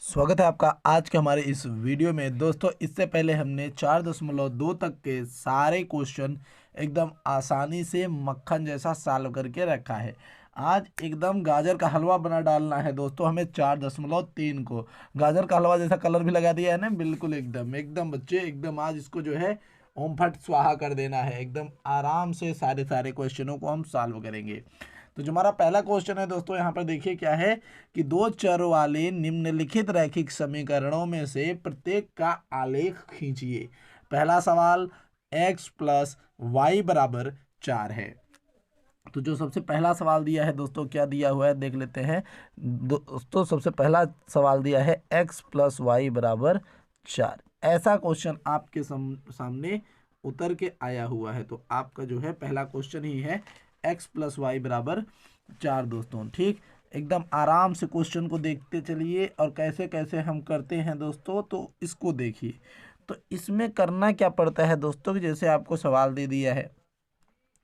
स्वागत है आपका आज के हमारे इस वीडियो में। दोस्तों, इससे पहले हमने 4.2 तक के सारे क्वेश्चन एकदम आसानी से मक्खन जैसा सॉल्व करके रखा है। आज एकदम गाजर का हलवा बना डालना है दोस्तों हमें 4.3 को। गाजर का हलवा जैसा कलर भी लगा दिया है ना, बिल्कुल एकदम एकदम बच्चे एकदम आज इसको जो है ओम फट स्वाहा कर देना है। एकदम आराम से सारे सारे क्वेश्चनों को हम सॉल्व करेंगे। तो जो हमारा पहला क्वेश्चन है दोस्तों, यहाँ पर देखिए क्या है कि दो चर वाले निम्नलिखित रैखिक समीकरणों में से प्रत्येक का आलेख खींचिए। पहला सवाल x प्लस वाई बराबर 4 है। तो जो सबसे पहला सवाल दिया है दोस्तों, क्या दिया हुआ है देख लेते हैं। दोस्तों सबसे पहला सवाल दिया है x प्लस वाई बराबर 4। ऐसा क्वेश्चन आपके सामने उतर के आया हुआ है। तो आपका जो है पहला क्वेश्चन ही है x प्लस वाई बराबर 4 दोस्तों। ठीक, एकदम आराम से क्वेश्चन को देखते चलिए और कैसे कैसे हम करते हैं दोस्तों, तो इसको देखिए। तो इसमें करना क्या पड़ता है दोस्तों कि जैसे आपको सवाल दे दिया है,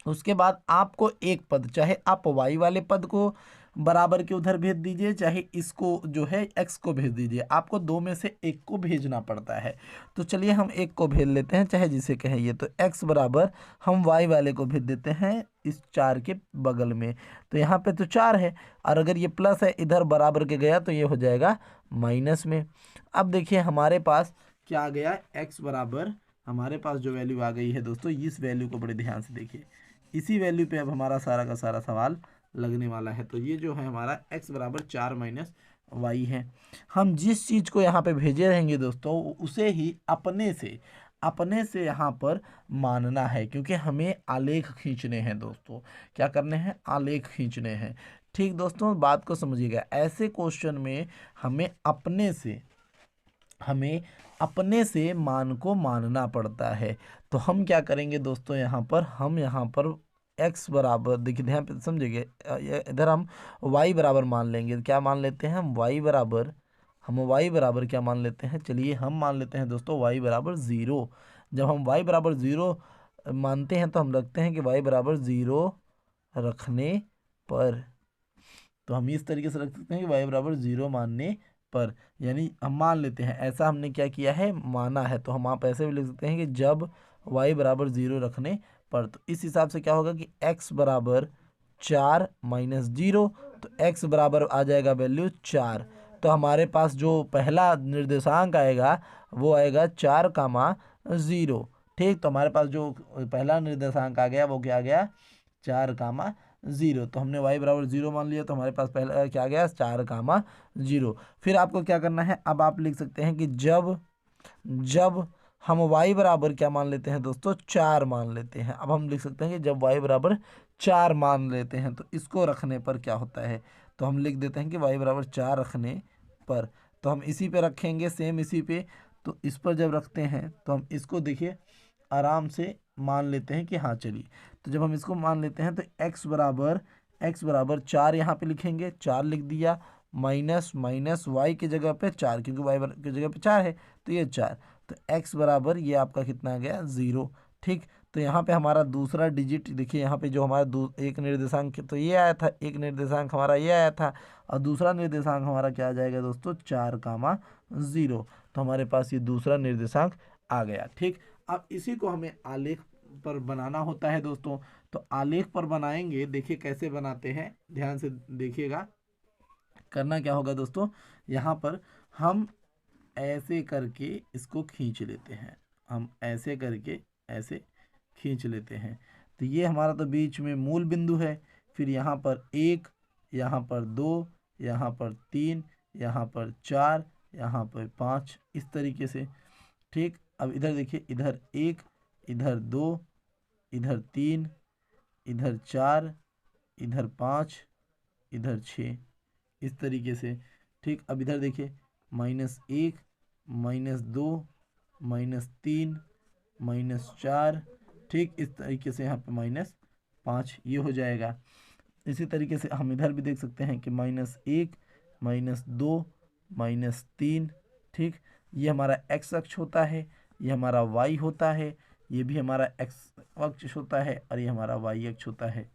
उसके बाद आपको एक पद, चाहे आप वाई वाले पद को बराबर के उधर भेज दीजिए, चाहे इसको जो है एक्स को भेज दीजिए, आपको दो में से एक को भेजना पड़ता है। तो चलिए हम एक को भेज लेते हैं, चाहे जिसे कहें ये। तो एक्स बराबर हम वाई वाले को भेज देते हैं इस 4 के बगल में। तो यहाँ पे तो 4 है, और अगर ये प्लस है इधर बराबर के गया तो ये हो जाएगा माइनस में। अब देखिए हमारे पास क्या आ गया, एक्स बराबर हमारे पास जो वैल्यू आ गई है दोस्तों, इस वैल्यू को बड़े ध्यान से देखिए। इसी वैल्यू पे अब हमारा सारा का सारा सवाल लगने वाला है। तो ये जो है हमारा x बराबर 4 माइनस वाई है। हम जिस चीज़ को यहाँ पे भेजे रहेंगे दोस्तों, उसे ही अपने से यहाँ पर मानना है, क्योंकि हमें आलेख खींचने हैं दोस्तों। क्या करने हैं? आलेख खींचने हैं। ठीक दोस्तों, बात को समझिएगा। ऐसे क्वेश्चन में हमें अपने से मान को मानना पड़ता है। तो हम क्या करेंगे दोस्तों, यहाँ पर x बराबर, देखिए ध्यान पे समझिए, इधर हम y बराबर मान लेंगे। क्या मान लेते हैं हम y बराबर क्या मान लेते हैं? चलिए हम मान लेते हैं दोस्तों y बराबर 0। जब हम y बराबर 0 मानते हैं तो हम रखते हैं कि y बराबर 0 रखने पर, तो हम इस तरीके से रख सकते हैं कि y बराबर 0 मानने पर, यानी हम मान लेते हैं, ऐसा हमने क्या किया है, माना है। तो हम आप ऐसे भी लिख सकते हैं कि जब y बराबर 0 रखने पर। तो इस हिसाब से क्या होगा कि x बराबर 4 माइनस 0, तो x बराबर आ जाएगा वैल्यू 4। तो हमारे पास जो पहला निर्देशांक आएगा वो आएगा 4, 0। ठीक, तो हमारे पास जो पहला निर्देशांक आ गया वो क्या आ गया, 4, 0। तो हमने y बराबर 0 मान लिया, तो हमारे पास पहला क्या आ गया, 4, 0। फिर आपको क्या करना है, अब आप लिख सकते हैं कि जब हम y बराबर क्या मान लेते हैं दोस्तों, 4 मान लेते हैं। अब हम लिख सकते हैं कि जब y बराबर 4 मान लेते हैं तो इसको रखने पर क्या होता है। तो हम लिख देते हैं कि y बराबर 4 रखने पर, तो हम इसी पे रखेंगे, सेम इसी पे। तो इस पर जब रखते हैं तो हम इसको देखिए आराम से मान लेते हैं कि हाँ चलिए। तो जब हम इसको मान लेते हैं तो x बराबर 4 यहाँ पे लिखेंगे, 4 लिख दिया, माइनस माइनस y की जगह पे 4, क्योंकि y की जगह पे 4 है तो ये 4। तो x बराबर ये आपका कितना आ गया, 0। ठीक, तो यहाँ पे हमारा दूसरा डिजिट देखिए, यहाँ पे जो हमारा एक निर्देशांक तो ये आया था, एक निर्देशांक हमारा ये आया था, और दूसरा निर्देशांक हमारा क्या आ जाएगा दोस्तों, 4, 0। तो हमारे पास ये दूसरा निर्देशांक आ गया। ठीक, अब इसी को हमें आलेख पर बनाना होता है दोस्तों। तो आलेख पर बनाएंगे, देखिए कैसे बनाते हैं, ध्यान से देखिएगा। करना क्या होगा दोस्तों, यहाँ पर हम ऐसे करके इसको खींच लेते हैं, हम ऐसे करके ऐसे खींच लेते हैं। तो ये हमारा तो बीच में मूल बिंदु है। फिर यहाँ पर 1, यहाँ पर 2, यहाँ पर 3, यहाँ पर 4, यहाँ पर 5, इस तरीके से। ठीक, अब इधर देखिए, इधर 1, इधर 2, इधर 3, इधर 4, इधर 5, इधर 6, इस तरीके से। ठीक, अब इधर देखिए, -1, -2, -3, -4। ठीक, इस तरीके से यहाँ पे -5 ये हो जाएगा। इसी तरीके से हम इधर भी देख सकते हैं कि -1, -2, -3। ठीक, ये हमारा x अक्ष होता है, ये हमारा y होता है, ये भी हमारा x अक्ष होता है, और ये हमारा y अक्ष होता है।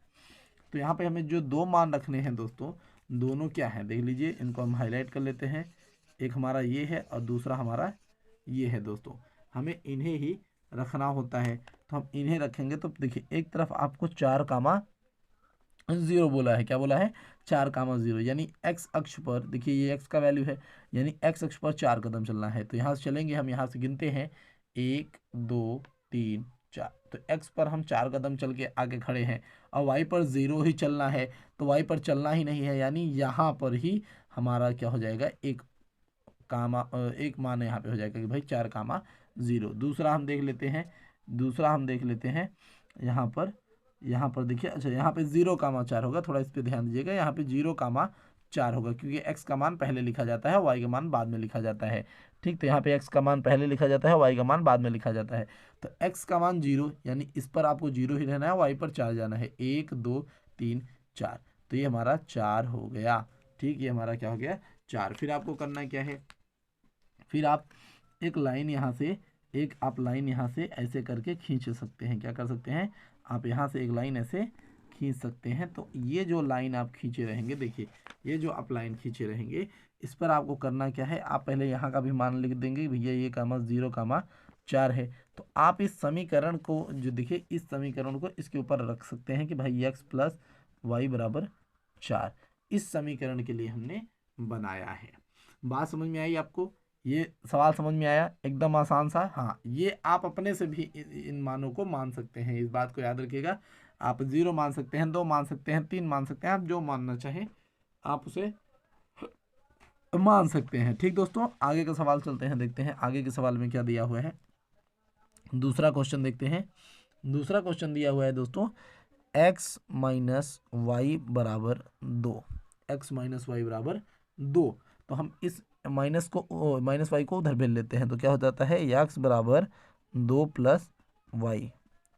तो यहाँ पे हमें जो दो मान रखने हैं दोस्तों, दोनों क्या हैं देख लीजिए, इनको हम हाईलाइट कर लेते हैं। एक हमारा ये है और दूसरा हमारा ये है दोस्तों, हमें इन्हें ही रखना होता है। तो हम इन्हें रखेंगे तो देखिए एक तरफ आपको 4,0 बोला है, क्या बोला है 4,0, यानी एक्स अक्ष पर देखिए ये एक्स का वैल्यू है, यानी एक्स अक्ष पर 4 कदम चलना है। तो यहाँ से चलेंगे हम, यहाँ से गिनते हैं 1 2 3 4। तो एक्स पर हम 4 कदम चल के आगे खड़े हैं और वाई पर 0 ही चलना है, तो वाई पर चलना ही नहीं है, यानी यहाँ पर ही हमारा क्या हो जाएगा, एक मान यहाँ पे हो जाएगा कि भाई 4,0। दूसरा हम देख लेते हैं, यहाँ पर देखिए, अच्छा यहाँ पे 0,4 होगा, थोड़ा इस पे ध्यान दीजिएगा, यहाँ पे 0,4 होगा क्योंकि x का मान पहले लिखा जाता है, y का मान बाद में लिखा जाता है। ठीक, तो यहाँ पे x का मान पहले लिखा जाता है, y का मान बाद में लिखा जाता है। तो x का मान 0, यानी इस पर आपको 0 ही रहना है, y पर 4 जाना है, 1 2 3 4। तो ये हमारा 4 हो गया। ठीक, ये हमारा क्या हो गया 4। फिर आपको करना क्या है, फिर आप एक लाइन यहाँ से ऐसे करके खींच सकते हैं। क्या कर सकते हैं, आप यहाँ से एक लाइन ऐसे खींच सकते हैं। तो ये जो लाइन आप खींचे रहेंगे, देखिए ये जो आप लाइन खींचे रहेंगे, इस पर आपको करना क्या है, आप पहले यहाँ का भी मान लिख देंगे भैया ये 0,4 है। तो आप इस समीकरण को जो देखिए, इस समीकरण को इसके ऊपर रख सकते हैं कि भाई x + y = 4। इस समीकरण के लिए हमने बनाया है। बात समझ में आई आपको, ये सवाल समझ में आया, एकदम आसान सा। हाँ, ये आप अपने से भी इन मानों को मान सकते हैं, इस बात को याद रखिएगा। आप 0 मान सकते हैं, 2 मान सकते हैं, 3 मान सकते हैं, आप जो मानना चाहें आप उसे मान सकते हैं। ठीक दोस्तों, आगे का सवाल चलते हैं, देखते हैं आगे के सवाल में क्या दिया हुआ है। दूसरा क्वेश्चन देखते हैं। दूसरा क्वेश्चन दिया हुआ है दोस्तों, x - y = 2। x - y = 2। तो हम इस -y को उधर भेज लेते हैं, तो क्या हो जाता है, x = 2 + y,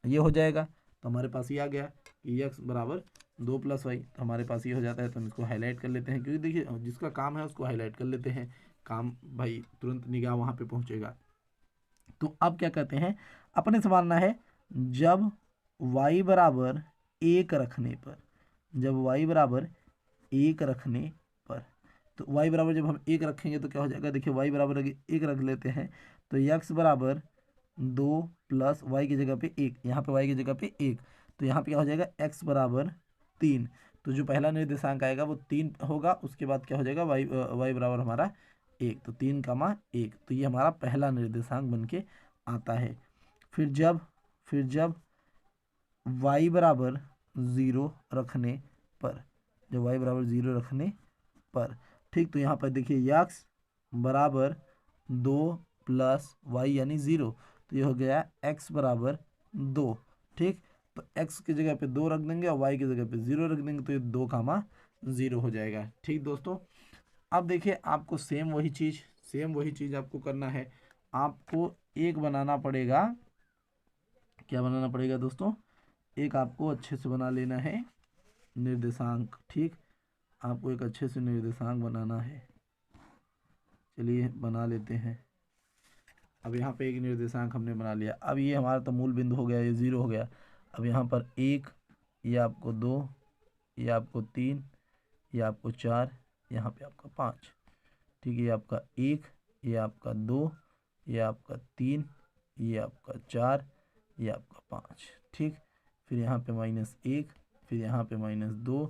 ये हो जाएगा। तो हमारे पास ये आ गया कि x = 2 + y, तो हमारे पास ये हो जाता है। तो हम इसको हाईलाइट कर लेते हैं, क्योंकि देखिए जिसका काम है उसको हाईलाइट कर लेते हैं, काम भाई तुरंत निगाह वहाँ पे पहुँचेगा। तो अब क्या कहते हैं, अपने से मानना है जब y = 1 रखने पर, जब y = 1 रखने पर, तो y बराबर जब हम 1 रखेंगे तो क्या हो जाएगा, देखिए y = 1 रख लेते हैं, तो x = 2 + y की जगह पे 1, यहाँ पे y की जगह पे 1, तो यहाँ पे क्या हो जाएगा, x = 3। तो जो पहला निर्देशांक आएगा वो 3 होगा, उसके बाद क्या हो जाएगा, y बराबर हमारा 1, तो 3,1। तो ये हमारा पहला निर्देशांक बन के आता है। फिर जब y = 0 रखने पर, जब y = 0 रखने पर, ठीक, तो यहाँ पर देखिए x = 2 + y यानी 0, तो ये हो गया x = 2। ठीक, तो x की जगह पे 2 रख देंगे और y की जगह पे 0 रख देंगे, तो ये 2,0 हो जाएगा। ठीक दोस्तों, अब देखिए आपको सेम वही चीज़ आपको करना है। आपको एक बनाना पड़ेगा, क्या बनाना पड़ेगा दोस्तों, एक आपको अच्छे से बना लेना है निर्देशांक। ठीक, आपको एक अच्छे से निर्देशांक बनाना है, चलिए बना लेते हैं। अब यहाँ पे एक निर्देशांक हमने बना लिया। अब ये हमारा तो मूल बिंदु हो गया, ये 0 हो गया। अब यहाँ पर 1, ये आपको 2, ये आपको 3, ये आपको 4, यहाँ पे आपका 5। ठीक है, ये आपका 1, ये आपका 2, ये आपका 3, ये आपका 4, ये आपका 5। ठीक, फिर यहाँ पे -1, फिर यहाँ पे -2,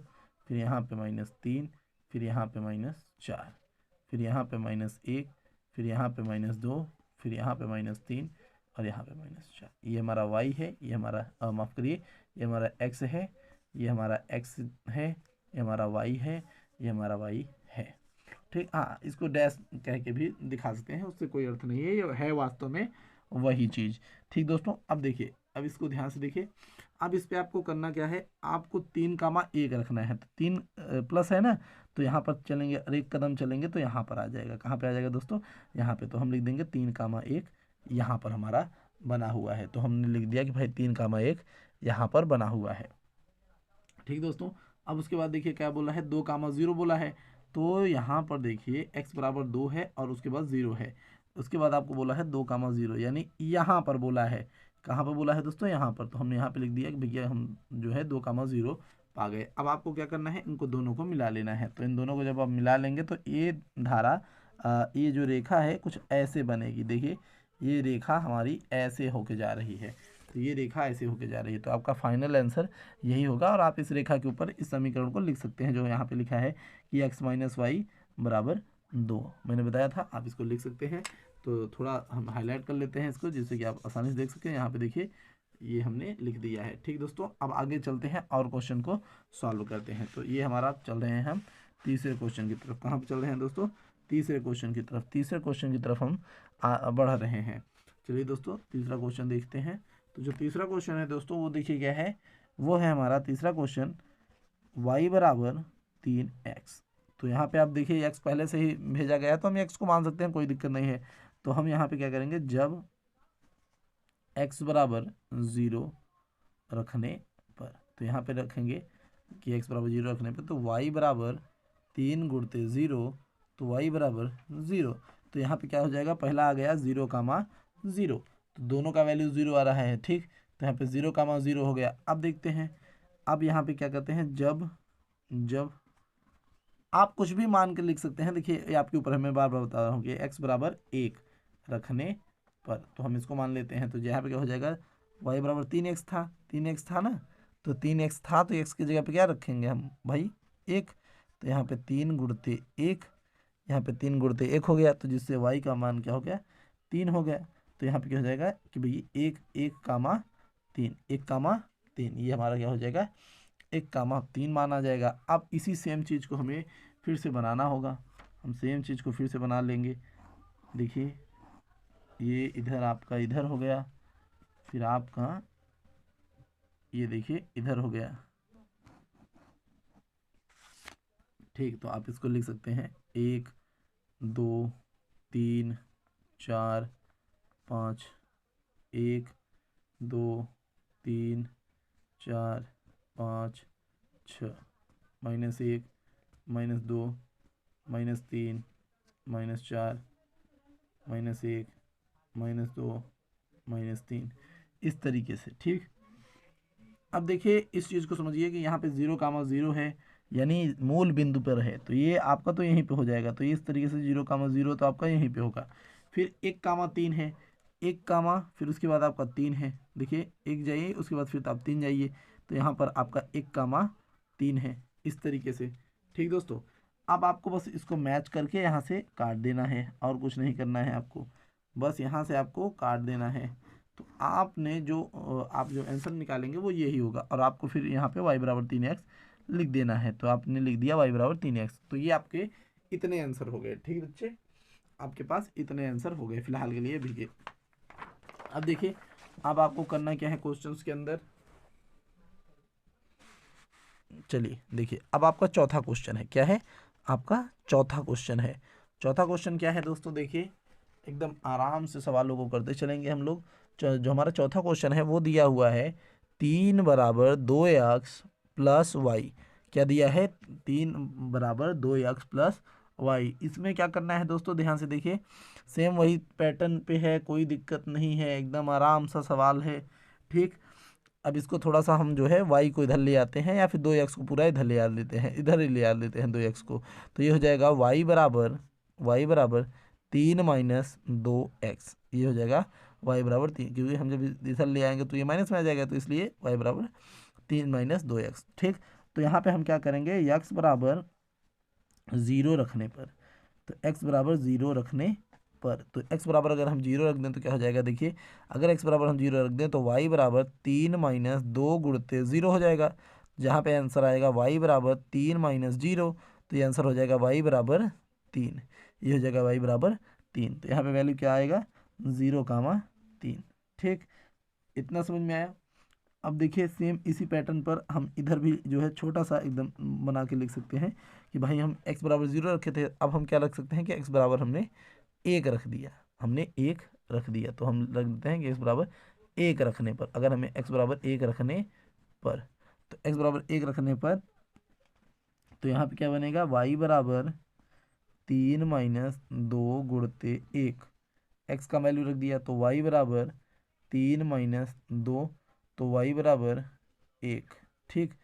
फिर यहाँ पे -3, फिर यहाँ पे -4, फिर यहाँ पे -1, फिर यहाँ पे -2, फिर यहाँ पे -3 और यहाँ पे -4। ये हमारा y है, ये हमारा माफ़ करिए, ये हमारा x है, ये हमारा x है, ये हमारा y है, ये हमारा y है। ठीक, हाँ, इसको डैश कह के भी दिखा सकते हैं, उससे कोई अर्थ नहीं है, ये है वास्तव में वही चीज़। ठीक दोस्तों, अब देखिए, अब इसको ध्यान से देखिए। अब इस पे आपको करना क्या है, आपको 3,1 रखना है। तो 3 प्लस है ना, तो यहाँ पर चलेंगे और 1 कदम चलेंगे तो यहाँ पर आ जाएगा। कहाँ पे आ जाएगा दोस्तों, यहाँ पे। तो हम लिख देंगे 3,1 यहाँ पर हमारा बना हुआ है। तो हमने लिख दिया कि भाई 3,1 यहाँ पर बना हुआ है। ठीक दोस्तों, अब उसके बाद देखिए क्या बोला है, 2,0 बोला है। तो यहाँ पर देखिए x = 2 है और उसके बाद 0 है। उसके बाद आपको बोला है 2,0, यानी यहाँ पर बोला है। कहाँ पर बोला है दोस्तों, यहाँ पर। तो हमने यहाँ पे लिख दिया कि भैया हम जो है 2,0 पा गए। अब आपको क्या करना है, इनको दोनों को मिला लेना है। तो इन दोनों को जब आप मिला लेंगे तो ये धारा ये जो रेखा है कुछ ऐसे बनेगी। देखिए ये रेखा हमारी ऐसे होके जा रही है, तो ये रेखा ऐसे होके जा रही है, तो आपका फाइनल आंसर यही होगा। और आप इस रेखा के ऊपर इस समीकरण को लिख सकते हैं जो यहाँ पे लिखा है कि x माइनस वाई बराबर 2, मैंने बताया था आप इसको लिख सकते हैं। तो थोड़ा हम हाईलाइट कर लेते हैं इसको जिससे कि आप आसानी से देख सकें। यहाँ पे देखिए ये हमने लिख दिया है। ठीक दोस्तों, अब आगे चलते हैं और क्वेश्चन को सॉल्व करते हैं। तो ये हमारा चल रहे हैं हम तीसरे क्वेश्चन की तरफ। कहाँ पर चल रहे हैं दोस्तों? तीसरे क्वेश्चन की तरफ। तीसरे क्वेश्चन की तरफ हम बढ़ रहे हैं। चलिए दोस्तों तीसरा क्वेश्चन देखते हैं। तो जो तीसरा क्वेश्चन है दोस्तों वो देखिए क्या है, वो है हमारा तीसरा क्वेश्चन y बराबर 3x। तो यहाँ पे आप देखिए x पहले से ही भेजा गया है तो हम x को मान सकते हैं, कोई दिक्कत नहीं है। तो हम यहाँ पे क्या करेंगे, जब x बराबर 0 रखने पर, तो यहाँ पे रखेंगे कि x बराबर 0 रखने पर, तो y बराबर 3 गुणते 0, तो y बराबर 0। तो यहाँ पे क्या हो जाएगा, पहला आ गया 0 कामा 0, तो दोनों का वैल्यू 0 आ रहा है। ठीक, तो यहाँ पे 0 कामा 0 हो गया। अब देखते हैं, अब यहाँ पे क्या करते हैं, जब आप कुछ भी मान के लिख सकते हैं। देखिए ये आपके ऊपर है, मैं बार बार बता रहा हूँ कि x बराबर 1 रखने पर, तो हम इसको मान लेते हैं। तो यहाँ पे क्या हो जाएगा, y बराबर 3x था, 3x था ना, तो 3x था, तो x की जगह पे क्या रखेंगे हम भाई 1। तो यहाँ पे 3 गुणते 1, यहाँ पे 3 गुणते 1 हो गया, तो जिससे y का मान क्या हो गया, 3 हो गया। तो यहाँ पे क्या हो जाएगा कि भाई 1 कामा 3, 1 कामा 3, ये हमारा क्या हो जाएगा 1 कामा 3 माना जाएगा। अब इसी सेम चीज़ को हमें फिर से बनाना होगा। हम सेम चीज़ को फिर से बना लेंगे। देखिए ये इधर आपका इधर हो गया, फिर आपका ये देखिए इधर हो गया। ठीक, तो आप इसको लिख सकते हैं 1 2 3 4 5, 1 2 3 4 5 6, -1 -2 -3 -4 -1 -2 -3, इस तरीके से। ठीक, अब देखिए इस चीज़ को समझिए कि यहाँ पे 0 कामा 0 है, यानी मूल बिंदु पर है, तो ये आपका तो यहीं पे हो जाएगा। तो इस तरीके से 0 कामा 0 तो आपका यहीं पे होगा। फिर 1 कामा 3 है, 1 कामा फिर उसके बाद आपका 3 है। देखिए 1 जाइए, उसके बाद फिर आप 3 जाइए, तो यहाँ पर आपका 1 कामा 3 है, इस तरीके से। ठीक दोस्तों, अब आपको बस इसको मैच करके यहाँ से काट देना है, और कुछ नहीं करना है आपको, बस यहाँ से आपको काट देना है। तो आपने जो आप जो आंसर निकालेंगे वो यही होगा, और आपको फिर यहाँ पे y बराबर 3x लिख देना है। तो आपने लिख दिया y बराबर 3x, तो ये आपके इतने आंसर हो गए। ठीक बच्चे, आपके पास इतने आंसर हो गए फिलहाल के लिए भी। अब देखिए, अब आपको करना क्या है क्वेश्चंस के अंदर। चलिए देखिए, अब आपका चौथा क्वेश्चन है। क्या है आपका चौथा क्वेश्चन है? चौथा क्वेश्चन क्या है दोस्तों, देखिए एकदम आराम से सवालों को करते चलेंगे हम लोग। जो हमारा चौथा क्वेश्चन है वो दिया हुआ है 3 बराबर 2x प्लस वाई। क्या दिया है, 3 बराबर 2x प्लस वाई। इसमें क्या करना है दोस्तों, ध्यान से देखिए, सेम वही पैटर्न पे है, कोई दिक्कत नहीं है, एकदम आराम सा सवाल है। ठीक, अब इसको थोड़ा सा हम जो है y को इधर ले आते हैं, या फिर 2x को पूरा इधर ले आ लेते हैं, इधर ही ले आ लेते हैं 2x को। तो ये हो जाएगा y बराबर 3 माइनस 2x, ये हो जाएगा y बराबर 3, क्योंकि हम जब इधर ले आएंगे तो ये माइनस में आ जाएगा, तो इसलिए y बराबर 3 माइनस 2x। ठीक, तो यहाँ पे हम क्या करेंगे, x बराबर 0 रखने पर, तो x बराबर 0 रखने पर, तो x बराबर अगर हम 0 रख दें तो क्या हो जाएगा, देखिए अगर x बराबर हम 0 रख दें तो y बराबर 3 माइनस 2 गुणते 0 हो जाएगा, जहाँ पे आंसर आएगा y बराबर 3 माइनस 0, तो ये आंसर हो जाएगा y बराबर 3, ये हो जाएगा y बराबर 3। तो यहाँ पे वैल्यू क्या आएगा, 0 कामा 3। ठीक, इतना समझ में आया। अब देखिए सेम इसी पैटर्न पर हम इधर भी जो है छोटा सा एकदम बना के लिख सकते हैं कि भाई हम x बराबर 0 रखे थे, अब हम क्या रख सकते हैं कि x बराबर हमने 1 रख दिया, हमने 1 रख दिया, तो हम रख देते हैं कि x बराबर 1 रखने पर, अगर हमें x बराबर 1 रखने पर, तो x बराबर 1 रखने पर, तो यहाँ पे क्या बनेगा, y बराबर 3 माइनस 2 गुणते 1, x का वैल्यू रख दिया, तो y बराबर 3 माइनस 2, तो y बराबर 1। ठीक,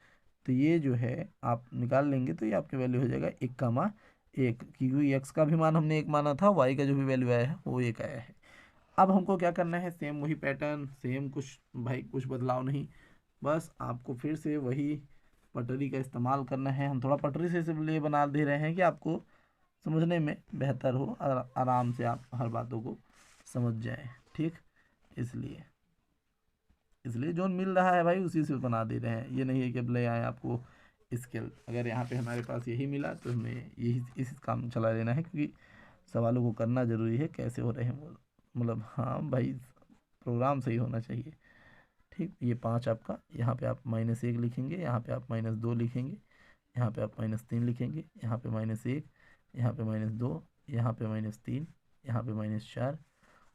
तो ये जो है आप निकाल लेंगे तो ये आपकी वैल्यू हो जाएगा 1 कामा 1, क्योंकि एक्स का भी मान हमने 1 माना था, वाई का जो भी वैल्यू आया है वो 1 आया है। अब हमको क्या करना है, सेम वही पैटर्न, सेम कुछ भाई कुछ बदलाव नहीं, बस आपको फिर से वही पटरी का इस्तेमाल करना है। हम थोड़ा पटरी से इसलिए बना दे रहे हैं कि आपको समझने में बेहतर हो और आराम से आप हर बातों को समझ जाएं, ठीक। इसलिए इसलिए जो मिल रहा है भाई उसी से बना दे रहे हैं, ये नहीं है कि अब ले आए आपको स्केल। अगर यहाँ पे हमारे पास यही मिला तो हमें यही इस काम चला लेना है, क्योंकि सवालों को करना ज़रूरी है, कैसे हो रहे हैं वो, मतलब हाँ भाई प्रोग्राम सही होना चाहिए, ठीक। ये 5 आपका, यहाँ पे आप -1 लिखेंगे, यहाँ पे आप -2 लिखेंगे, यहाँ पे आप -3 लिखेंगे, यहाँ पे -1, यहाँ पे -2, यहाँ पे -3, यहाँ पे -4,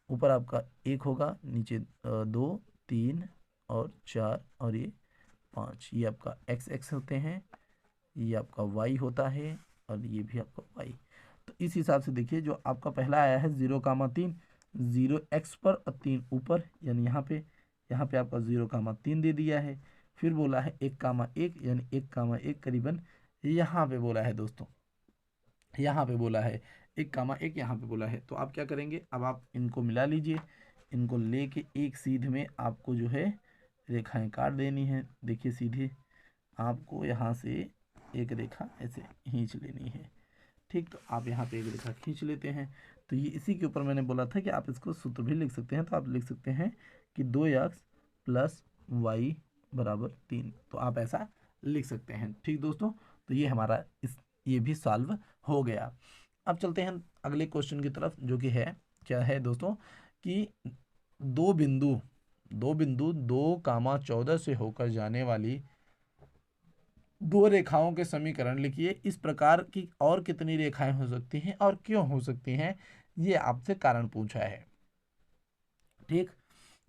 ऊपर आपका 1 होगा, नीचे 2, 3 और 4 और ये 5, ये आपका x होते हैं, ये आपका y होता है और ये भी आपका y। तो इस हिसाब से देखिए जो आपका पहला आया है 0,3, 0x पर और 3 ऊपर, यानी यहाँ पे आपका 0,3 दे दिया है। फिर बोला है 1,1 यानी 1,1 करीबन यहाँ पे बोला है दोस्तों, यहाँ पे बोला है 1,1 यहाँ पे बोला है। तो आप क्या करेंगे, अब आप इनको मिला लीजिए, इनको लेके एक सीध में आपको जो है रेखाएं काट देनी है। देखिए सीधे आपको यहाँ से एक रेखा ऐसे खींच लेनी है, ठीक। तो आप यहाँ पे एक रेखा खींच लेते हैं। तो ये इसी के ऊपर मैंने बोला था कि आप इसको सूत्र भी लिख सकते हैं, तो आप लिख सकते हैं कि 2x + y = 3, तो आप ऐसा लिख सकते हैं, ठीक दोस्तों। तो ये हमारा ये भी सॉल्व हो गया। अब चलते हैं अगले क्वेश्चन की तरफ, जो कि है क्या है दोस्तों कि दो बिंदु 2,14 से होकर जाने वाली दो रेखाओं के समीकरण लिखिए। इस प्रकार की और कितनी रेखाएं हो सकती हैं और क्यों हो सकती हैं, ये आपसे कारण पूछा है, ठीक।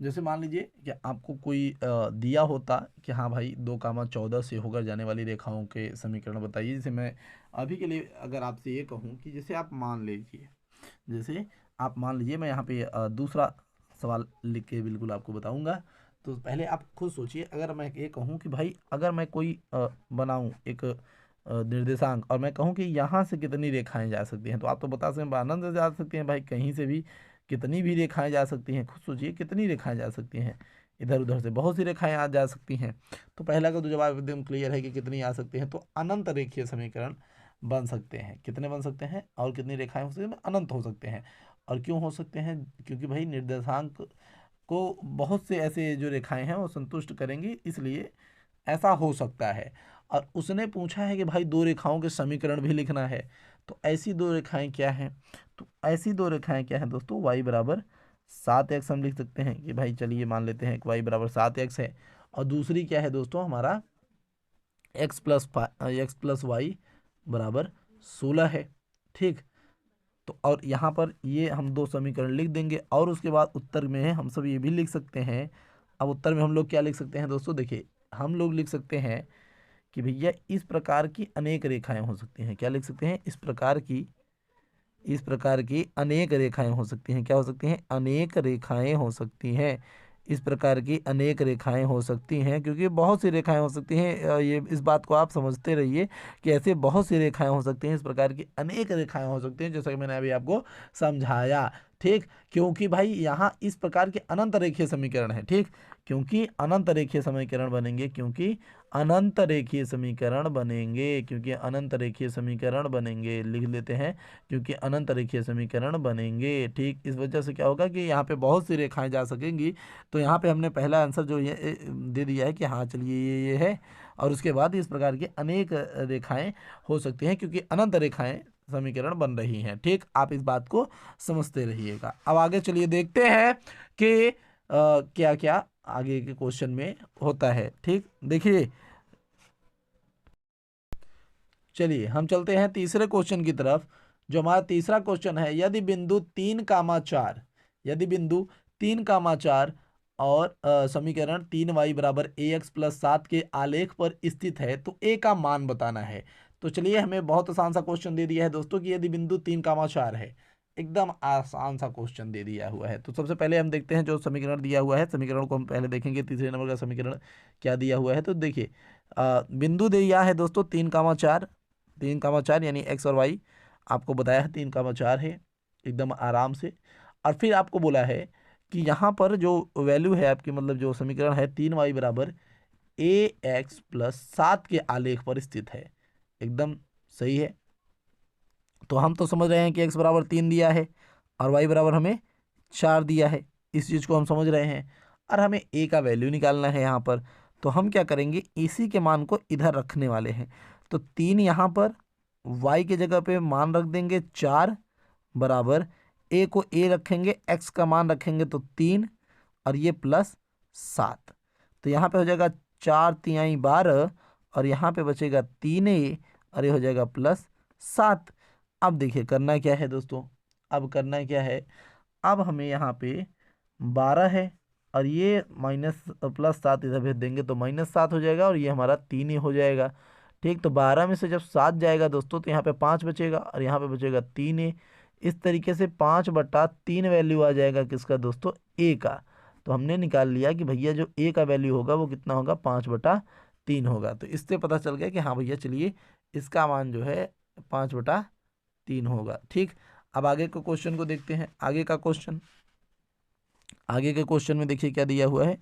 जैसे मान लीजिए कि आपको कोई दिया होता कि हाँ भाई 2,14 से होकर जाने वाली रेखाओं के समीकरण बताइए। जैसे मैं अभी के लिए अगर आपसे ये कहूँ कि जैसे आप मान लीजिए, मैं यहाँ पे दूसरा सवाल लिख के बिल्कुल आपको बताऊंगा। तो पहले आप खुद सोचिए, अगर मैं ये कहूँ कि भाई अगर मैं कोई बनाऊं एक निर्देशांक और मैं कहूँ कि यहाँ से कितनी रेखाएं जा सकती हैं, तो आप तो बता सकते हैं आनंद से जा सकती हैं भाई, कहीं से भी कितनी भी रेखाएं जा सकती हैं। खुद सोचिए कितनी रेखाएं जा सकती हैं, इधर उधर से बहुत सी रेखाएं आ जा सकती हैं। तो पहला का तो जवाब एकदम क्लियर है कि कितनी आ सकती हैं, तो अनंत रेखीय समीकरण बन सकते हैं। कितने बन सकते हैं और कितनी रेखाएं हो सकती हैं, अनंत हो सकते हैं। और क्यों हो सकते हैं, क्योंकि भाई निर्देशांक को बहुत से ऐसे जो रेखाएं हैं वो संतुष्ट करेंगी, इसलिए ऐसा हो सकता है। और उसने पूछा है कि भाई दो रेखाओं के समीकरण भी लिखना है, तो ऐसी दो रेखाएं क्या हैं, तो ऐसी दो रेखाएं क्या हैं दोस्तों, y = 7x हम लिख सकते हैं कि भाई चलिए मान लेते हैं कि y = 7x है। और दूसरी क्या है दोस्तों हमारा x + y = 16 है, ठीक। तो और यहाँ पर ये हम दो समीकरण लिख देंगे और उसके बाद उत्तर में हम सब ये भी लिख सकते हैं। अब उत्तर में हम लोग क्या लिख सकते हैं दोस्तों, देखिए हम लोग लिख सकते हैं कि भैया इस प्रकार की अनेक रेखाएं हो सकती हैं। क्या लिख सकते हैं, इस प्रकार की अनेक रेखाएं हो सकती हैं। क्या हो सकती हैं, अनेक रेखाएं हो सकती हैं। इस प्रकार की अनेक रेखाएं हो सकती हैं, क्योंकि बहुत सी रेखाएं हो सकती हैं। ये इस बात को आप समझते रहिए कि ऐसे बहुत सी रेखाएं हो सकती हैं, इस प्रकार की अनेक रेखाएं हो सकती हैं, जैसा कि मैंने अभी आपको समझाया, ठीक। क्योंकि भाई यहाँ इस प्रकार के अनंत रेखीय समीकरण है, ठीक। क्योंकि अनंत रेखीय समीकरण बनेंगे, लिख लेते हैं, क्योंकि अनंत रेखीय समीकरण बनेंगे, ठीक। इस वजह से क्या होगा कि यहाँ पे बहुत सी रेखाएं जा सकेंगी। तो यहाँ पे हमने पहला आंसर जो ये दे दिया है कि हाँ चलिए ये है। और उसके बाद इस प्रकार की अनेक रेखाएं हो सकती हैं, क्योंकि अनंत रेखाएं समीकरण बन रही हैं, ठीक। आप इस बात को समझते रहिएगा। अब आगे चलिए देखते हैं कि क्या क्या आगे के क्वेश्चन में होता है, ठीक। देखिए चलिए हम चलते हैं तीसरे क्वेश्चन की तरफ। जो हमारा तीसरा क्वेश्चन है, यदि बिंदु 3,4 और समीकरण 3y = ax + 7 के आलेख पर स्थित है, तो a का मान बताना है। तो चलिए हमें बहुत आसान सा क्वेश्चन दे दिया है दोस्तों कि यदि बिंदु 3,4 है, एकदम आसान सा क्वेश्चन दे दिया हुआ है। तो सबसे पहले हम देखते हैं जो समीकरण दिया हुआ है, समीकरण को हम पहले देखेंगे। तीसरे नंबर का समीकरण क्या दिया हुआ है, तो देखिए बिंदु दिया है दोस्तों 3,4 यानी x और y, आपको बताया है 3,4 है एकदम आराम से। और फिर आपको बोला है कि यहाँ पर जो वैल्यू है आपकी, मतलब जो समीकरण है 3y बराबर ax+7 के आलेख पर स्थित है, एकदम सही है। तो हम तो समझ रहे हैं कि x बराबर 3 दिया है और y बराबर हमें 4 दिया है, इस चीज़ को हम समझ रहे हैं। और हमें a का वैल्यू निकालना है यहाँ पर, तो हम क्या करेंगे, इसी के मान को इधर रखने वाले हैं। तो 3 यहाँ पर y की जगह पे मान रख देंगे 4 बराबर a को a रखेंगे, x का मान रखेंगे तो 3 और ये +7। तो यहाँ पे हो जाएगा 4×3=12 और यहाँ पे बचेगा 3a और ये हो जाएगा +7। अब देखिए करना क्या है दोस्तों, अब करना क्या है, अब हमें यहाँ पे 12 है और ये -+7 इधर भेज देंगे तो -7 हो जाएगा और ये हमारा 3 ही हो जाएगा। ठीक, तो 12 में से जब 7 जाएगा दोस्तों तो यहाँ पे 5 बचेगा और यहाँ पे बचेगा 3a। इस तरीके से 5/3 वैल्यू आ जाएगा किसका दोस्तों, a का। तो हमने निकाल लिया कि भैया जो a का वैल्यू होगा वो कितना होगा, 5/3 होगा। तो इससे पता चल गया कि हाँ भैया चलिए इसका मान जो है 5/3 होगा। ठीक, अब आगे के क्वेश्चन को देखते हैं। आगे का क्वेश्चन, आगे के क्वेश्चन में देखिए क्या दिया हुआ है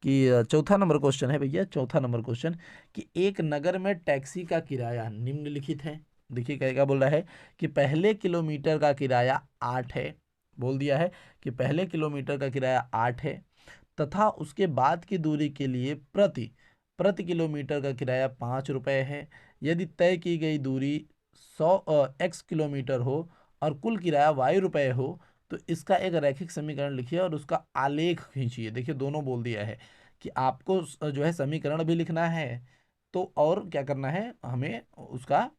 कि चौथा नंबर क्वेश्चन है भैया, चौथा नंबर क्वेश्चन कि एक नगर में टैक्सी का किराया निम्नलिखित है। देखिए क्या क्या बोल रहा है कि पहले किलोमीटर का किराया 8 है, बोल दिया है कि पहले किलोमीटर का किराया 8 है तथा उसके बाद की दूरी के लिए प्रति प्रति किलोमीटर का किराया 5 रुपये है। यदि तय की गई दूरी 100 किलोमीटर हो और कुल किराया रुपये हो तो इसका एक रैखिक समीकरण लिखिए और उसका आलेख खींचिए। देखिए दोनों बोल दिया है कि आपको जो है समीकरण भी लिखना है तो और क्या करना है, हमें उसका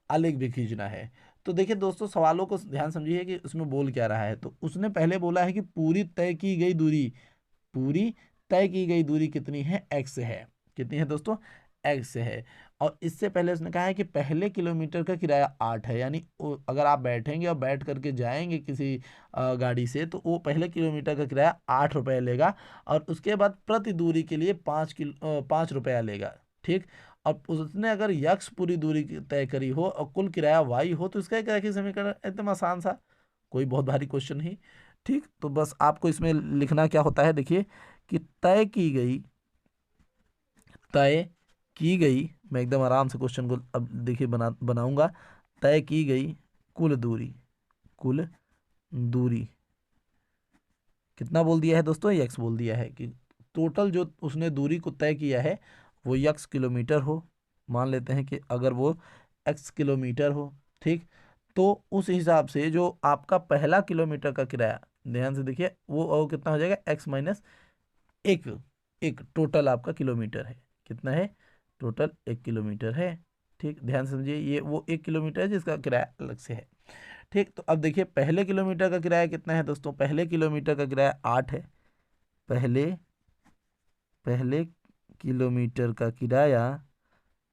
आलेख भी खींचना है। तो देखिए दोस्तों सवालों को ध्यान समझिए कि उसमें बोल क्या रहा है। तो उसने पहले बोला है कि पूरी तय की गई दूरी, पूरी तय की गई दूरी कितनी है, x है। कितनी है दोस्तों, x है। और इससे पहले उसने कहा है कि पहले किलोमीटर का किराया 8 है, यानी अगर आप बैठेंगे और बैठ करके जाएंगे किसी गाड़ी से तो वो पहले किलोमीटर का किराया 8 रुपये लेगा और उसके बाद प्रति दूरी के लिए 5 रुपया लेगा। ठीक, और उसने अगर यक्स पूरी दूरी तय करी हो और कुल किराया y हो तो इसका एक रैखिक समीकरण, एकदम आसान सा, कोई बहुत भारी क्वेश्चन नहीं। ठीक, तो बस आपको इसमें लिखना क्या होता है, देखिए कि तय की गई, मैं एकदम आराम से क्वेश्चन को अब देखिए बनाऊंगा। तय की गई कुल दूरी, कुल दूरी कितना बोल दिया है दोस्तों, यक्स बोल दिया है कि टोटल जो उसने दूरी को तय किया है वो यक्स किलोमीटर हो। मान लेते हैं कि अगर वो एक्स किलोमीटर हो, ठीक, तो उस हिसाब से जो आपका पहला किलोमीटर का किराया, ध्यान से देखिए वो कितना हो जाएगा, x-1, एक टोटल आपका किलोमीटर है, कितना है, टोटल 1 किलोमीटर है। ठीक, ध्यान से समझिए ये वो 1 किलोमीटर है जिसका किराया अलग से है। ठीक, तो अब देखिए पहले किलोमीटर का किराया कितना है दोस्तों, पहले किलोमीटर का किराया 8 है। पहले किलोमीटर का किराया,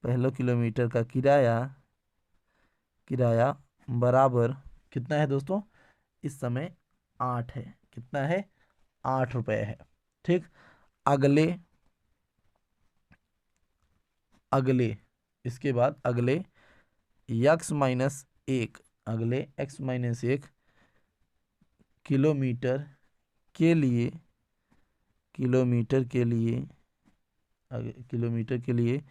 पहले किलोमीटर का किराया किराया बराबर कितना है दोस्तों, इस समय 8 है। कितना है, 8 रुपये है। ठीक, अगले अगले इसके बाद अगले x-1, अगले x-1 किलोमीटर के लिए, किलोमीटर के लिए, किलोमीटर के लिए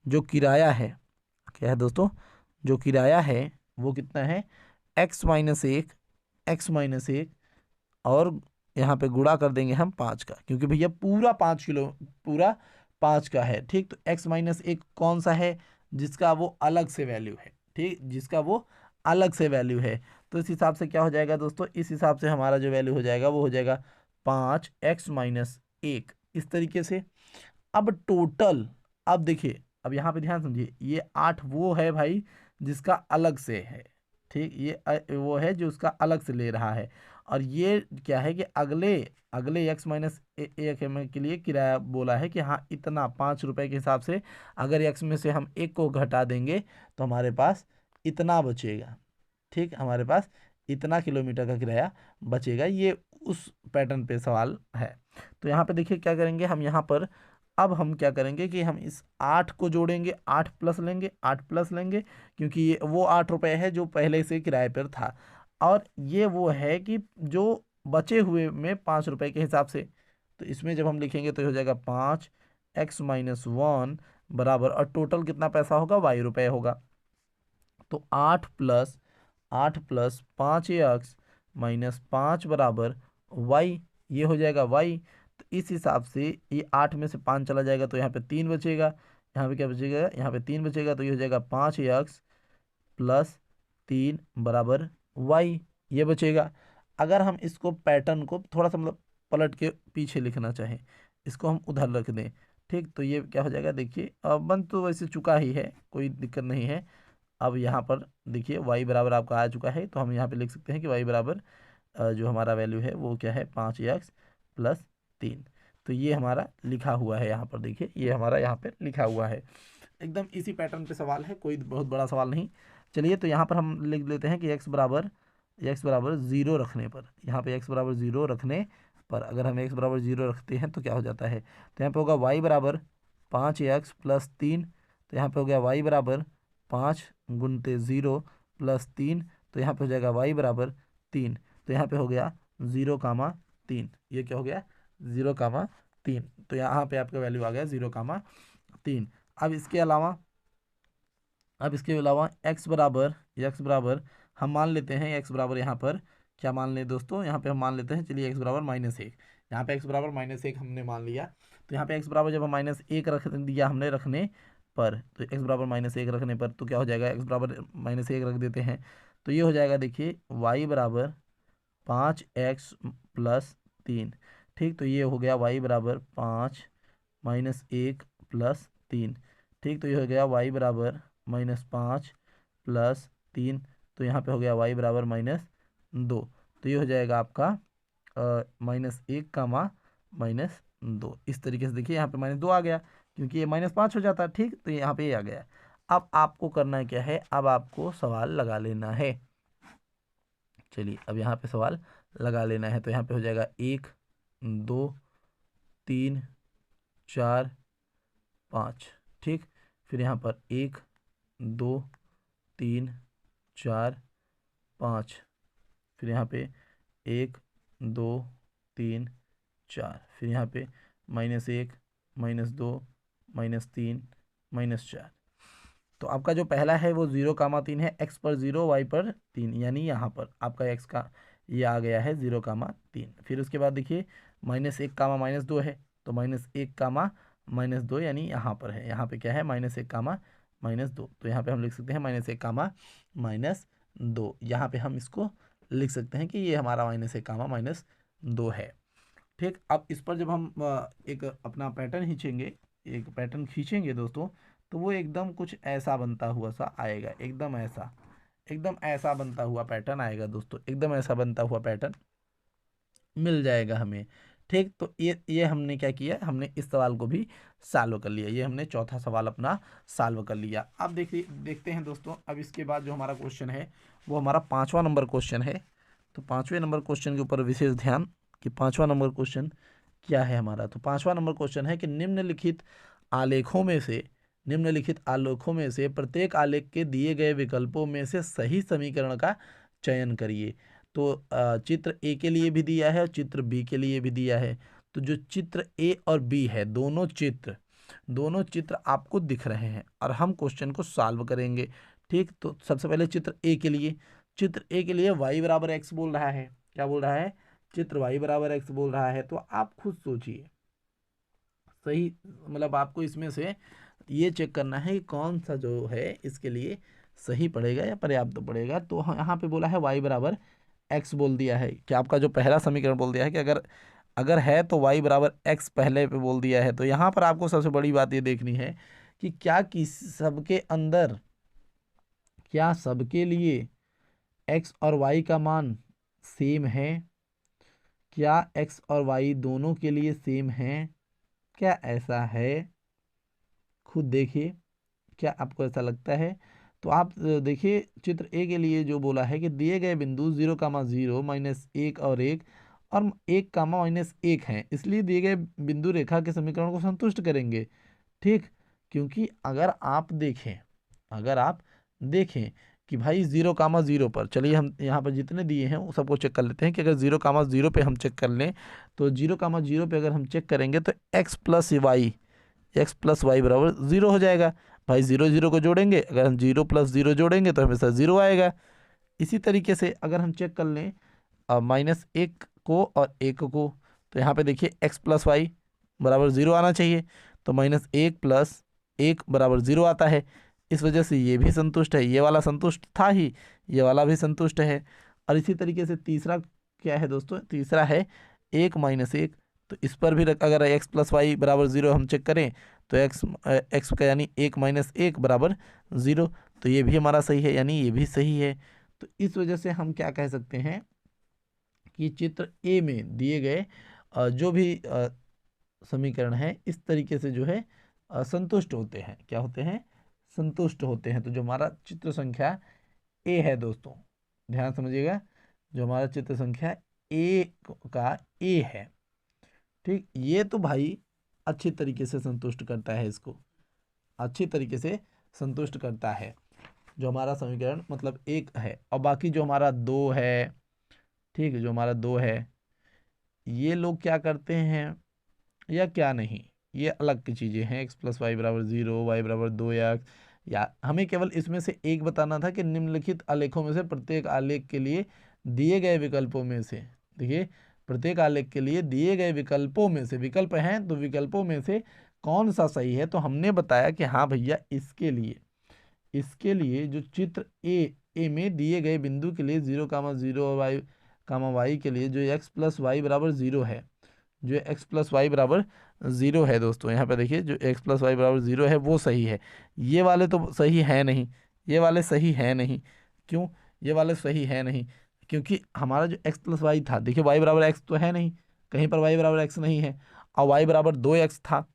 जो किराया है, क्या है दोस्तों, जो किराया है वो कितना है, x-1 और यहाँ पे गुणा कर देंगे हम 5 का, क्योंकि भैया पूरा 5 का है। ठीक, तो x-1 कौन सा है, जिसका वो अलग से वैल्यू है। ठीक, जिसका वो अलग से वैल्यू है, तो इस हिसाब से क्या हो जाएगा दोस्तों, इस हिसाब से हमारा जो वैल्यू हो जाएगा वो हो जाएगा 5x-1, इस तरीके से। अब टोटल, अब देखिए अब यहाँ पे ध्यान समझिए, ये 8 वो है भाई जिसका अलग से है। ठीक, ये वो है जो उसका अलग से ले रहा है। और ये क्या है कि अगले अगले x-1 के लिए किराया बोला है कि हाँ इतना 5 रुपए के हिसाब से अगर x में से हम 1 को घटा देंगे तो हमारे पास इतना बचेगा। ठीक, हमारे पास इतना किलोमीटर का किराया बचेगा। ये उस पैटर्न पे सवाल है। तो यहाँ पे देखिए क्या करेंगे हम, यहाँ पर अब हम क्या करेंगे कि हम इस 8 को जोड़ेंगे, 8 प्लस लेंगे, 8 प्लस लेंगे, क्योंकि ये वो 8 रुपये है जो पहले से किराए पर था, और ये वो है कि जो बचे हुए में 5 रुपये के हिसाब से। तो इसमें जब हम लिखेंगे तो ये हो जाएगा 5x-1 बराबर, और टोटल कितना पैसा होगा, y रुपये होगा। तो 8 प्लस 5x-5 बराबर y, ये हो जाएगा y। तो इस हिसाब से ये 8 में से 5 चला जाएगा तो यहाँ पे 3 बचेगा, यहाँ पे क्या बचेगा, यहाँ पे 3 बचेगा, तो ये हो जाएगा 5x+3 बराबर y, ये बचेगा। अगर हम इसको पैटर्न को थोड़ा सा मतलब पलट के पीछे लिखना चाहें, इसको हम उधर रख दें, ठीक, तो ये क्या हो जाएगा, देखिए बन तो वैसे चुका ही है, कोई दिक्कत नहीं है। अब यहाँ पर देखिए y बराबर आपका आ चुका है, तो हम यहाँ पे लिख सकते हैं कि y बराबर जो हमारा वैल्यू है वो क्या है, 5x+3। तो ये हमारा लिखा हुआ है यहाँ पर, देखिए ये हमारा यहाँ पे लिखा हुआ है। एकदम इसी पैटर्न पे सवाल है, कोई बहुत बड़ा सवाल नहीं। चलिए तो यहाँ पर हम लिख लेते हैं कि x बराबर 0 रखने पर, यहाँ पे x बराबर 0 रखने पर, अगर हम x बराबर 0 रखते हैं तो क्या हो जाता है, तो यहाँ पे होगा y बराबर 5x+3, तो यहाँ पे हो गया y बराबर 5 × 0 + 3, तो यहाँ पे हो जाएगा y बराबर 3, तो यहाँ पे हो गया 0,3, ये क्या हो गया, 0,3, तो यहाँ पे आपका वैल्यू आ गया 0,3। अब इसके अलावा x बराबर हम मान लेते हैं, x बराबर यहाँ पर क्या मान लें दोस्तों, यहाँ पे हम मान लेते हैं, चलिए x बराबर -1, यहाँ पे x बराबर -1 हमने मान लिया। तो यहाँ पे x बराबर जब हम -1 रख दिया हमने रखने पर, तो x बराबर -1 रखने पर तो क्या हो जाएगा, x बराबर -1 रख देते हैं, तो ये हो जाएगा, देखिए y बराबर 5x+3, ठीक, तो ये हो गया y बराबर 5-1+3, ठीक, तो ये हो गया y बराबर -5+3, तो यहाँ पे हो गया y बराबर -2, तो ये हो जाएगा आपका -1, -2, इस तरीके से देखिए यहाँ पे -2 आ गया, क्योंकि ये -5 हो जाता है, ठीक, तो यहाँ पे ये आ गया। अब आपको करना क्या है, अब आपको सवाल लगा लेना है। चलिए अब यहाँ पे सवाल लगा लेना है, तो यहाँ पे हो जाएगा 1 2 3 4 5, ठीक, फिर यहाँ पर 1 2 3 4 5, फिर यहाँ पे 1 2 3 4, फिर यहाँ पे -1 -2 -3 -4। तो आपका जो पहला है वो 0,3 है, x पर 0 y पर 3, यानी यहाँ पर आपका x का ये आ गया है 0,3। फिर उसके बाद देखिए -1, -2 है, तो -1, -2 यानी यहाँ पर है, यहाँ पे क्या है, -1, -2, तो यहाँ पे हम लिख सकते हैं -1, -2, यहाँ पे हम इसको लिख सकते हैं कि ये हमारा -1, -2 है, ठीक। अब इस पर जब हम एक अपना पैटर्न खींचेंगे दोस्तों, तो वो एकदम कुछ ऐसा बनता हुआ सा आएगा, एकदम ऐसा बनता हुआ पैटर्न आएगा दोस्तों, एकदम ऐसा बनता हुआ पैटर्न मिल जाएगा हमें, ठीक। तो ये हमने क्या किया, हमने इस सवाल को भी सॉल्व कर लिया, ये हमने चौथा सवाल अपना सॉल्व कर लिया। अब देखते हैं दोस्तों, अब इसके बाद जो हमारा क्वेश्चन है वो हमारा 5वां नंबर क्वेश्चन है। तो 5वें नंबर क्वेश्चन के ऊपर विशेष ध्यान कि 5वां नंबर क्वेश्चन क्या है हमारा। तो 5वां नंबर क्वेश्चन है कि निम्नलिखित आलेखों में से प्रत्येक आलेख के दिए गए विकल्पों में से सही समीकरण का चयन करिए। तो चित्र ए के लिए भी दिया है और चित्र बी के लिए भी दिया है। तो जो चित्र ए और बी है, दोनों चित्र आपको दिख रहे हैं और हम क्वेश्चन को सॉल्व करेंगे, ठीक। तो सबसे पहले चित्र ए के लिए y बराबर x बोल रहा है, क्या बोल रहा है, चित्र y बराबर x बोल रहा है। तो आप खुद सोचिए, सही मतलब आपको इसमें से ये चेक करना है कि कौन सा जो है इसके लिए सही पड़ेगा या पर्याप्त पड़ेगा। तो यहाँ पे बोला है y बराबर x बोल दिया है, क्या आपका जो पहला समीकरण बोल दिया है कि अगर है तो y बराबर x पहले पे बोल दिया है। तो यहाँ पर आपको सबसे बड़ी बात ये देखनी है कि क्या सबके लिए x और y का मान सेम है, क्या x और y दोनों के लिए सेम है, क्या ऐसा है, खुद देखिए, क्या आपको ऐसा लगता है। तो आप देखिए चित्र ए के लिए जो बोला है कि दिए गए बिंदु 0,0 -1 और 1 और 1, -1 इसलिए दिए गए बिंदु रेखा के समीकरण को संतुष्ट करेंगे। ठीक, क्योंकि अगर आप देखें कि भाई 0, 0 पर, चलिए हम यहाँ पर जितने दिए हैं वो सबको चेक कर लेते हैं कि अगर 0, 0 पे हम चेक कर लें तो 0, 0 पे अगर हम चेक करेंगे तो x+y बराबर 0 हो जाएगा। भाई 0, 0 को जोड़ेंगे, अगर हम 0+0 जोड़ेंगे तो हमेशा 0 आएगा। इसी तरीके से अगर हम चेक कर लें -1 को और 1 को, तो यहाँ पे देखिए x+y बराबर 0 आना चाहिए, तो -1 + 1 बराबर 0 आता है। इस वजह से ये भी संतुष्ट है, ये वाला संतुष्ट था ही, ये वाला भी संतुष्ट है। और इसी तरीके से तीसरा क्या है दोस्तों, तीसरा है 1, -1, तो इस पर भी अगर x+y बराबर 0 हम चेक करें तो x का यानी 1, -1 बराबर 0, तो ये भी हमारा सही है, यानी ये भी सही है। तो इस वजह से हम क्या कह सकते हैं कि चित्र ए में दिए गए जो भी समीकरण है इस तरीके से जो है संतुष्ट होते हैं। क्या होते हैं? संतुष्ट होते हैं। तो जो हमारा चित्र संख्या ए है दोस्तों, ध्यान समझिएगा, जो हमारा चित्र संख्या ए का ए है, ठीक, ये तो भाई अच्छी तरीके से संतुष्ट करता है, इसको अच्छी तरीके से संतुष्ट करता है जो हमारा समीकरण मतलब एक है। और बाकी जो हमारा दो है, ठीक है, जो हमारा दो है, ये लोग क्या करते हैं या क्या नहीं, ये अलग की चीज़ें हैं। x+y बराबर 0, y बराबर 2x, या हमें केवल इसमें से एक बताना था कि निम्नलिखित आलेखों में से प्रत्येक आलेख के लिए दिए गए विकल्पों में से, देखिए प्रत्येक आलेख के लिए दिए गए विकल्पों में से, विकल्प हैं तो विकल्पों में से कौन सा सही है। तो हमने बताया कि हाँ भैया, इसके लिए जो चित्र ए में दिए गए बिंदु के लिए 0, 0 और y के लिए जो x+y बराबर 0 है, जो x+y बराबर 0 है दोस्तों, यहाँ पे देखिए जो x+y बराबर 0 है वो सही है। ये वाले तो सही है नहीं, ये वाले सही है नहीं। क्यों ये वाले सही है नहीं? क्योंकि हमारा जो x+y था, देखिए y बराबर x तो है नहीं, कहीं पर y बराबर x नहीं है, और y बराबर 2x था,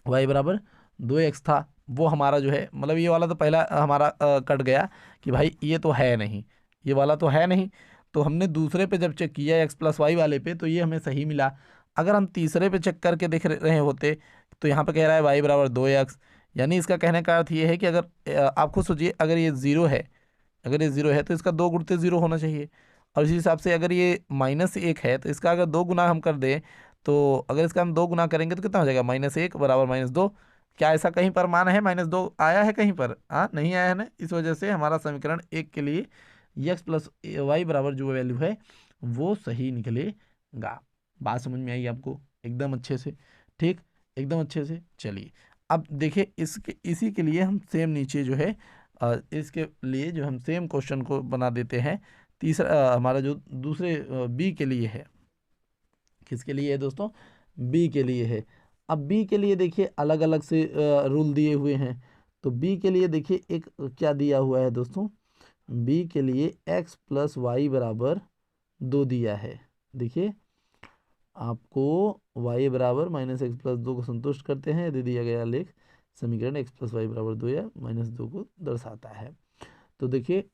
y बराबर 2x था, वो हमारा जो है मतलब ये वाला तो पहला हमारा कट गया कि भाई ये तो है नहीं, ये वाला तो है नहीं। तो हमने दूसरे पे जब चेक किया x+y वाले पे तो ये हमें सही मिला। अगर हम तीसरे पे चेक करके देख रहे होते तो यहाँ पे कह रहा है y बराबर 2x, यानी इसका कहने का अर्थ ये है कि अगर आप खुद सोचिए, अगर ये 0 है, अगर ये 0 है तो इसका 2 गुणित 0 होना चाहिए। और इसी हिसाब से अगर ये -1 है तो इसका अगर 2 गुना हम कर दें, तो अगर इसका हम 2 गुना करेंगे तो कितना हो जाएगा? -1 बराबर -2। क्या ऐसा कहीं पर मान है -2 आया है कहीं पर? हाँ, नहीं आया है ना। इस वजह से हमारा समीकरण एक के लिए x+y बराबर जो वैल्यू है वो सही निकलेगा। बात समझ में आई आपको? एकदम अच्छे से, ठीक, एकदम अच्छे से। चलिए अब देखिए इसी के लिए हम सेम नीचे जो है इसके लिए जो हम सेम क्वेश्चन को बना देते हैं। तीसरा हमारा जो दूसरे बी के लिए है, किसके लिए है दोस्तों? बी के लिए है। अब बी के लिए देखिए अलग अलग से रूल दिए हुए हैं। तो बी के लिए देखिए एक क्या दिया हुआ है दोस्तों, बी के लिए x+y बराबर 2 दिया है। देखिए आपको y बराबर -x+2 को संतुष्ट करते हैं यदि दिया गया लेख समीकरण x+y बराबर 2 या -2 को दर्शाता है। तो देखिए,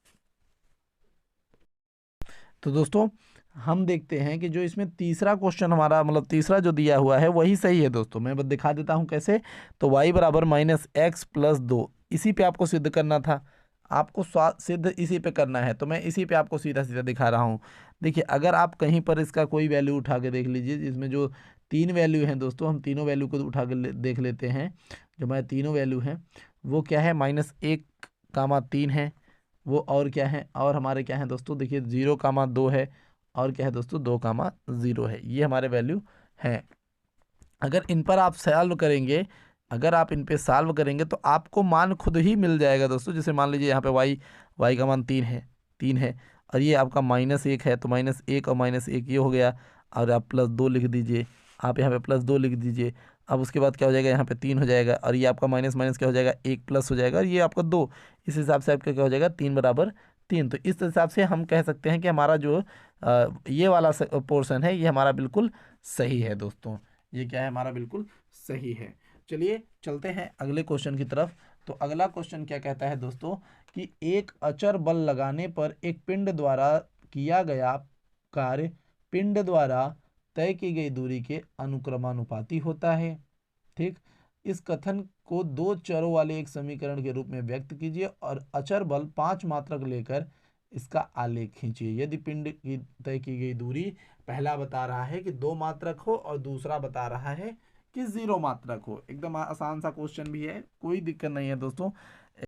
तो दोस्तों हम देखते हैं कि जो इसमें तीसरा क्वेश्चन हमारा मतलब तीसरा जो दिया हुआ है वही सही है दोस्तों। मैं बस दिखा देता हूं कैसे। तो y बराबर -x+2, इसी पे आपको सिद्ध करना था, आपको सिद्ध इसी पे करना है, तो मैं इसी पे आपको सीधा सीधा दिखा रहा हूँ। देखिए अगर आप कहीं पर इसका कोई वैल्यू उठा के देख लीजिए, जिसमें जो 3 वैल्यू हैं दोस्तों, हम तीनों वैल्यू को उठा के देख लेते हैं। जो हमारे तीनों वैल्यू हैं वो क्या है? -1, 3 है वो, और क्या है, और हमारे क्या है दोस्तों? देखिए 0, 2 है, और क्या है दोस्तों? 2, 0 है। ये हमारे वैल्यू हैं। अगर इन पर आप सॉल्व करेंगे, अगर आप इन पे सॉल्व करेंगे तो आपको मान खुद ही मिल जाएगा दोस्तों। जैसे मान लीजिए यहाँ पे y का मान 3 है, और ये आपका -1 है, तो -1 और -1 ये हो गया, और आप +2 लिख दीजिए, आप यहाँ पे +2 लिख दीजिए। अब उसके बाद क्या हो जाएगा? यहाँ पे 3 हो जाएगा, और ये आपका माइनस माइनस क्या हो जाएगा? 1 प्लस हो जाएगा, और ये आपका 2। इस हिसाब से आपका क्या हो जाएगा? 3 बराबर 3। तो इस हिसाब से हम कह सकते हैं कि हमारा जो ये वाला पोर्शन है ये हमारा बिल्कुल सही है दोस्तों। ये क्या है? हमारा बिल्कुल सही है। चलिए चलते हैं अगले क्वेश्चन की तरफ। तो अगला क्वेश्चन क्या कहता है दोस्तों कि एक अचर बल लगाने पर एक पिंड द्वारा किया गया कार्य पिंड द्वारा तय की गई दूरी के अनुक्रमानुपाती होता है। ठीक, इस कथन को दो चरों वाले एक समीकरण के रूप में व्यक्त कीजिए और अचर बल 5 मात्रक लेकर इसका आलेख खींचिए। यदि पिंड की तय की गई दूरी पहला बता रहा है कि 2 मात्रक हो और दूसरा बता रहा है कि 0 मात्रक हो। एकदम आसान सा क्वेश्चन भी है, कोई दिक्कत नहीं है दोस्तों।